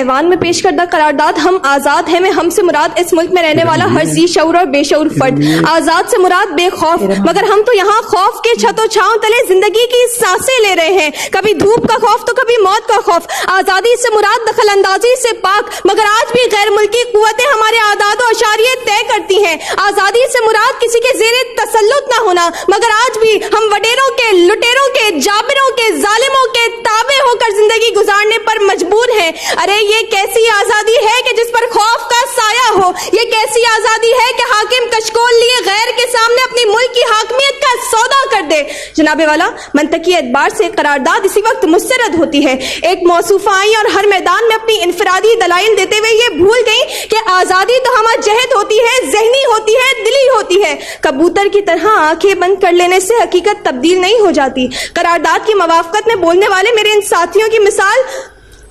ایوان میں پیش کردہ قرارداد ہم آزاد ہیں میں ہم سے مراد اس ملک میں رہنے والا ہر ذی شعور اور بے شعور فرد، آزاد سے مراد بے خوف، مگر ہم تو یہاں خوف کے چھت و چھاؤں تلے زندگی کی سانسیں لے رہے ہیں، کبھی دھوپ کا خوف تو کبھی موت کا خوف۔ آزادی سے مراد دخل اندازی سے پاک، مگر آج بھی غیر ملکی قوتیں ہمارے اعداد و اشاریے طے کرتی ہیں۔ آزادی سے مراد کسی کے زیر تسلط نہ ہونا، مگر آج بھی ہم وڈیروں کے، لٹیروں کے، جابروں کے، ظالموں کے تابع ہو کر زندگی گزارنے پر مجبور ہیں۔ ارے یہ کیسی آزادی ہے کہ جس پر خوف کا سایہ ہو؟ یہ کیسی آزادی ہے کہ حاکم کشکول لیے غیر کے سامنے اپنی ملک کی حاکمیت کا سودا کر دے؟ جناب والا، منطقی اعتبار سے قرارداد اسی وقت مسترد ہوتی ہے۔ ایک موصوفہ آئی اور ہر میدان میں اپنی انفرادی دلائل دیتے ہوئے یہ بھول گئی کہ آزادی تو ہمہ جہت ہوتی ہے، ذہنی ہوتی ہے، دلی ہوتی ہے۔ کبوتر کی طرح آنکھیں بند کر لینے سے حقیقت تبدیل نہیں ہو جاتی۔ قرارداد کی موافقت میں بولنے والے میرے ان ساتھیوں کی مثال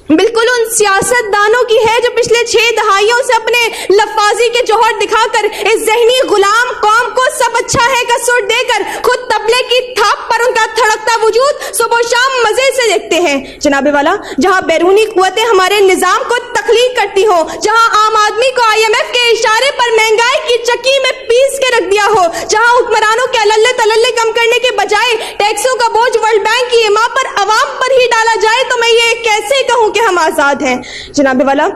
بالکل ان سیاست دانوں کی ہے جو پچھلے 6 دہائیوں سے اپنے لفاظی کے جوہر دکھا کر اس ذہنی غلام قوم کو سب اچھا ہے کا سر دے کر خود تبلے کی تھاپ پر ان کا تھڑکتا وجود صبح و شام مزے سے دیکھتے ہیں۔ جناب والا، جہاں بیرونی قوتیں ہمارے نظام کو تخلیق کرتی ہو، جہاں عام آدمی کو IMF کے اشارے پر مہنگائی کی چکی میں پیس کے رکھ دیا ہو، جہاں حکمرانوں کے اللے تللے کم کرنے کے بجائے ٹیکسوں کا بوجھ ورلڈ بینک کی حمایت پر عوام پر ہی ڈالا جائے تو میں یہ کیسے کہوں کہ ہم آزاد ہیں؟ جناب والا،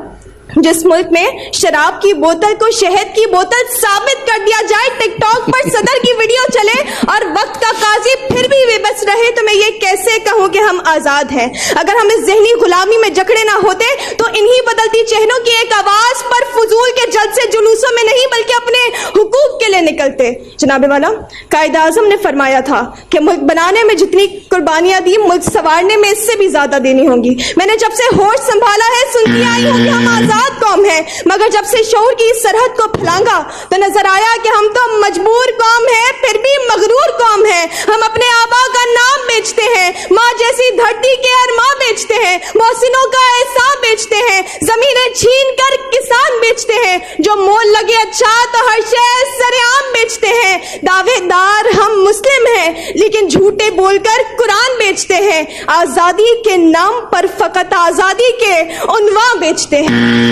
جس ملک میں شراب کی بوتل کو شہد کی بوتل ثابت کر دیا جائے، ٹک ٹاک پر صدر کی ویڈیو چلے اور وقت کا قاضی پھر بھی بے بس رہے تو میں یہ کیسے کہوں کہ ہم آزاد ہیں؟ اگر ہم اس ذہنی غلامی میں جکڑے نہ ہوتے تو انہی بدلتی چہروں کی ایک آواز پر فضول کے جلسے جلوسوں میں نہیں بلکہ اپنے حقوق کے لیے نکلتے۔ جناب والا، قائد اعظم نے فرمایا تھا کہ ملک بنانے میں جتنی قربانیاں دی، ملک سنوارنے میں اس سے بھی زیادہ دینی ہوں گی۔ میں نے جب سے ہوش سنبھالا ہے سنتی آئی ہوں کہ ہم آزاد قوم ہے، مگر جب سے شعور کی سرحد کو پھلانگا تو نظر آیا کہ ہم تو مجبور قوم ہے، پھر بھی مغرور قوم ہے۔ ہم اپنے آبا کا نام بیچتے ہیں، ماں جیسی دھرتی کے ارماں بیچتے ہیں، محسنوں کا احسان بیچتے ہیں، زمینیں چھین کر کسان بیچتے ہیں، جو مول لگے اچھا تو ہر شے سرعام بیچتے ہیں۔ دعوے دار ہم مسلم ہیں لیکن جھوٹے بول کر قرآن بیچتے ہیں۔ آزادی کے نام پر فقط آزادی کے عنوان بیچتے ہیں۔